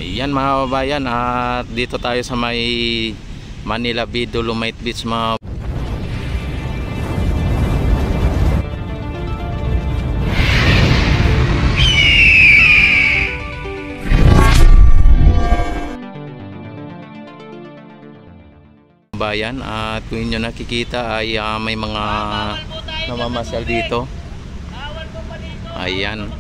Ayan mga kababayan, at dito tayo sa may Manila Bay, Dolomite Beach mga bayan. At kung inyo nakikita ay may mga namamasyal dito. Ayan.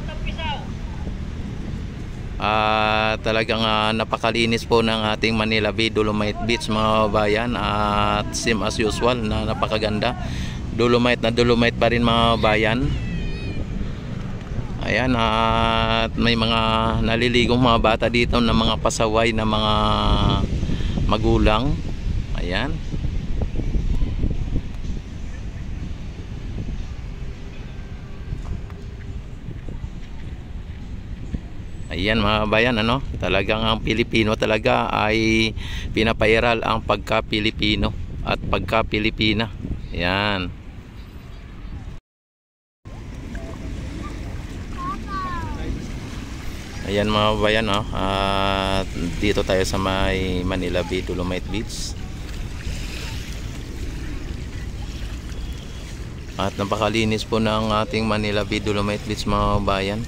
Talagang napakalinis po ng ating Manila Bay, Dolomite Beach mga bayan. At same as usual na napakaganda. Dolomite na Dolomite pa rin mga bayan. Ayan, at may mga naliligong mga bata dito na mga pasaway na mga magulang. Ayan. Ayan mga bayan, ano, talagang ang Pilipino talaga ay pinapairal ang pagka-Pilipino at pagka-Pilipina. Ayan. Ayan mga bayan, oh, at dito tayo sa may Manila Bay, Dolomite Beach. At napakalinis po ng ating Manila Bay, Dolomite Beach mga bayan.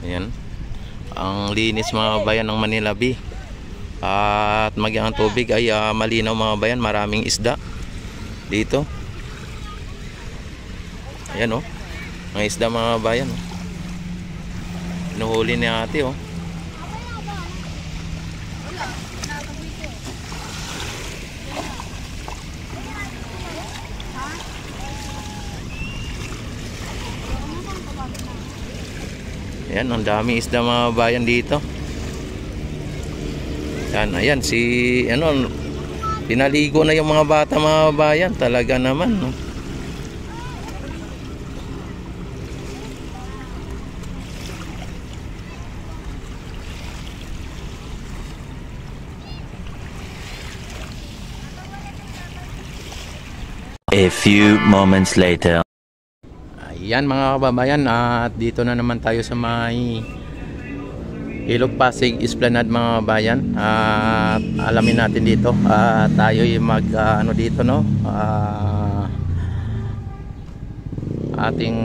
Ayan, ang linis mga bayan ng Manila Bay. At ang tubig ay malinaw mga bayan, maraming isda dito. Ayan, oh, mga isda mga bayan, oh. Pinuhuli ni ate, oh. Ayan, ang daming isda mga bayan dito. Yan, ayan, pinaligo na yung mga bata mga bayan. Talaga naman, no? A few moments later. Ayan mga kababayan, at dito na naman tayo sa may Ilog Pasig Esplanade mga bayan. At alamin natin dito, tayo mag ano dito, no, ating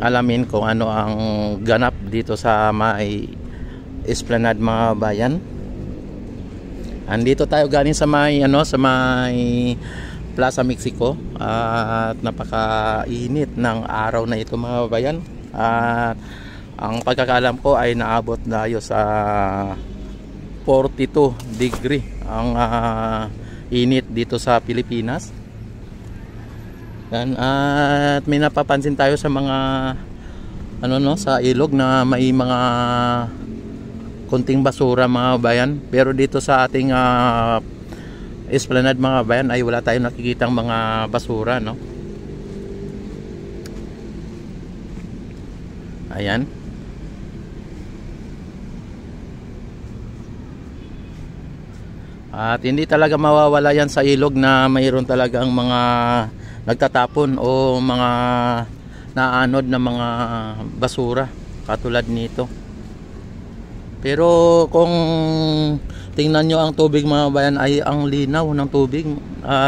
alamin kung ano ang ganap dito sa may Esplanade mga bayan. Andito tayo galing sa may sa may Plaza Mexico, at napakainit ng araw na ito mga bayan. At ang pagkakaalam ko ay naabot tayo sa 42 degree ang init dito sa Pilipinas. At may napapansin tayo sa mga sa ilog na may mga kunting basura mga bayan. Pero dito sa ating Esplanade mga bayan ay wala tayong nakikitang mga basura, no? Ayan. At hindi talaga mawawala yan sa ilog na mayroon talagang mga nagtatapon o mga naanod na mga basura katulad nito. Pero kung tingnan nyo ang tubig mga bayan ay ang linaw ng tubig.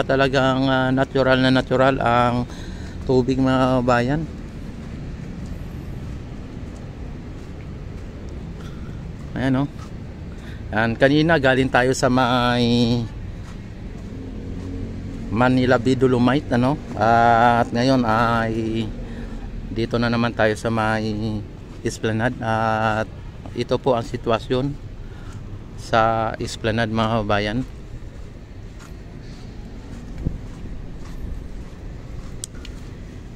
Talagang natural na natural ang tubig mga bayan. Ayan, oh. Yan, kanina galing tayo sa may Manila Bay, Dolomite, ano? At ngayon ay dito na naman tayo sa may Esplanade. At ito po ang sitwasyon sa Esplanade mga kabayan.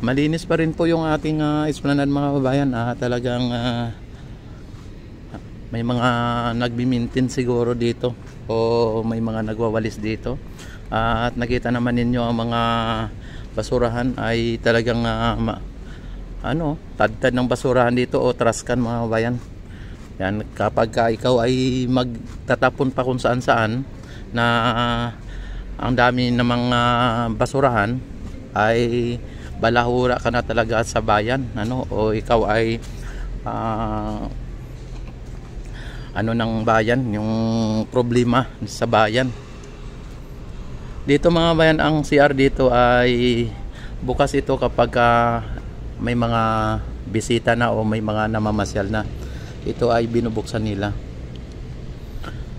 Malinis pa rin po yung ating Esplanade mga kabayan. Talagang may mga nagbi-maintain siguro dito o may mga nagwawalis dito. At nakita naman ninyo ang mga basurahan ay talagang tad-tad ng basurahan dito o traskan mga bayan. Yan, kapag ikaw ay magtatapon pa kung saan-saan na ang dami ng mga basurahan, ay balahura ka na talaga sa bayan, o ikaw ay ng bayan, yung problema sa bayan. Dito mga bayan, ang CR dito ay bukas ito kapag may mga bisita na o may mga namamasyal na. Ito ay binubuksan nila.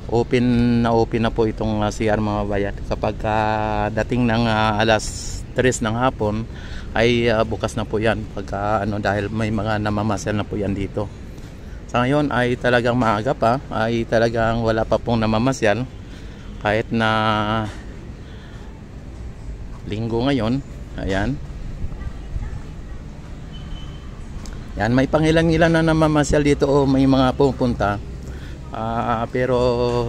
Open na po itong CR mga bayan. Kapag dating ng alas 3 ng hapon ay bukas na po yan dahil may mga namamasyal na po yan dito. Sa ngayon ay talagang maaga pa, ay talagang wala pa pong namamasyal, kahit na linggo ngayon. Ayan. Yan, may pangilan-ilan na namamasyal dito o may mga pupunta, pero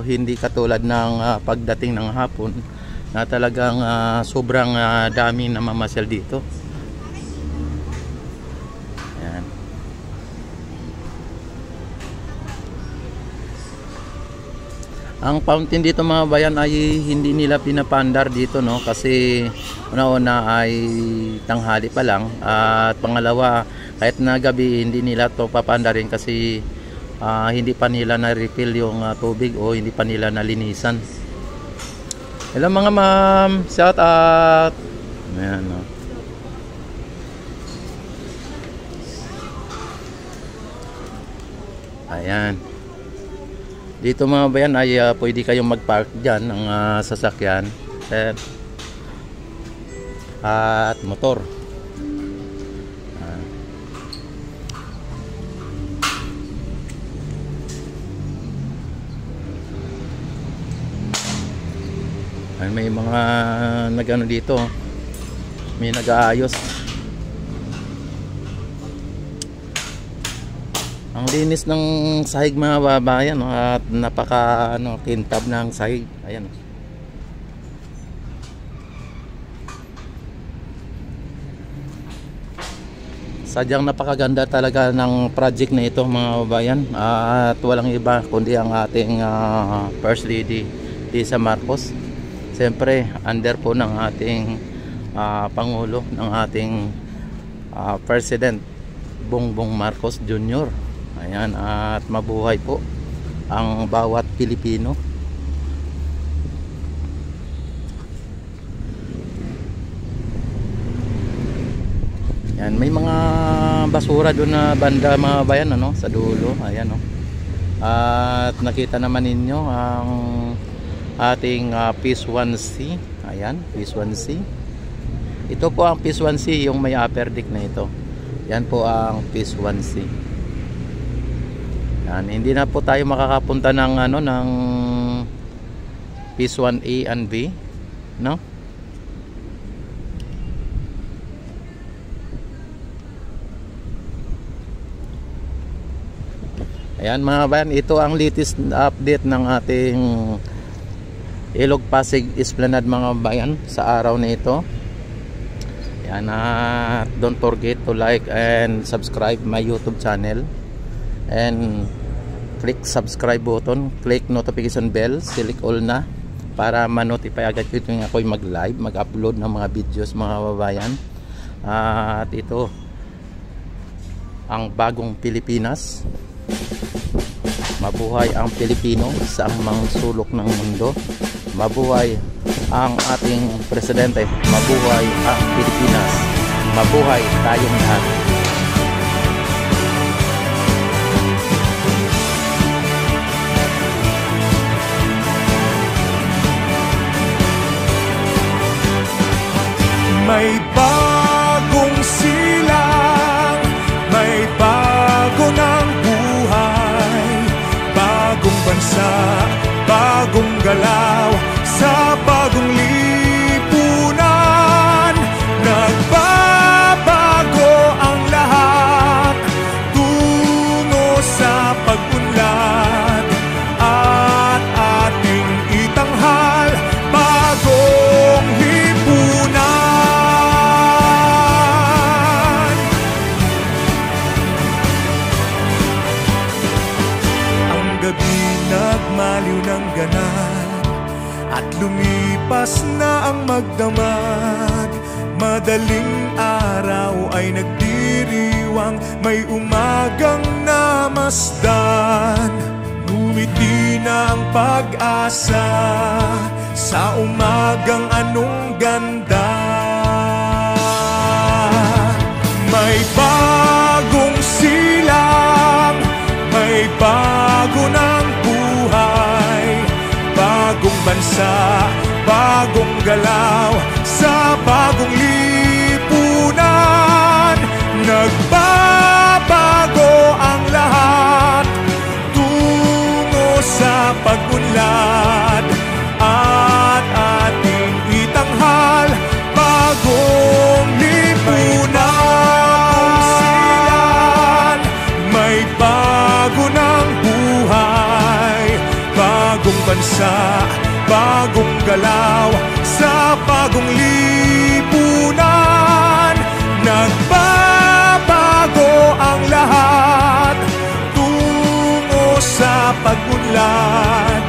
hindi katulad ng pagdating ng hapon na talagang sobrang dami namamasyal dito. Yan. Ang fountain dito mga bayan ay hindi nila pinapandar dito, kasi una-una ay tanghali pa lang, at pangalawa, kahit na gabi hindi nila to papandarin kasi hindi pa nila na-refill yung tubig o hindi pa nila nalinisan. Hello mga ma'am, shout out. Ayan, ayan. Dito mga bayan ay pwede kayong mag-park dyan ng sasakyan at motor. Ay, may mga nagano dito, may nag-aayos. Ang linis ng sahig mga babayan, at napaka kintab ng sahig. Ayan. Sadyang napakaganda talaga ng project na ito mga babayan, at walang iba kundi ang ating First Lady Lisa Marcos. Siyempre, under po ng ating Pangulo, ng ating President Bongbong Marcos Jr. Ayan, at mabuhay po ang bawat Pilipino. Yan, may mga basura doon na banda mga bayan, sa dulo. Ayan, at nakita naman ninyo ang ating Phase 1C. Ayan, Phase 1C. Ito po ang Phase 1C, yung may upper deck na ito. Yan po ang Phase 1C. Yan, hindi na po tayo makakapunta ng ng Phase 1A and B, Ayan mga bayan, ito ang latest update ng ating Ilog Pasig Esplanade mga bayan sa araw na ito. Yan, don't forget to like and subscribe my YouTube channel, and click subscribe button, click notification bell, select all na para ma-notify agad ko yung ako'y mag-live, mag-upload ng mga videos mga babayan. At ito ang bagong Pilipinas. Mabuhay ang Pilipino sa mang sulok ng mundo. Mabuhay ang ating presidente. Mabuhay ang Pilipinas. Mabuhay tayong lahat. May bagong silang, may bago ng buhay, bagong bansa, bagong galaw, sa bagong lipunan. Nagbabago ang lahat, tungo sa pag-unlad, at ating itanghal bagong lipunan. oras na ang magdamag, madaling araw ay nagdiriwang, may umagang namasdan. Ngumiti na ang pag-asa sa umagang anong ganda. May bagong silang, may bago ng buhay, bagong bansa, bagong galaw, sa bagong lipunan. Nagbabago ang lahat tungo sa pag-unlad, at ating itanghal bagong lipunan. May bago ng buhay, bagong bansa, bagong galaw, sa bagong lipunan. Nagbabago ang lahat tungo sa pag-unlad,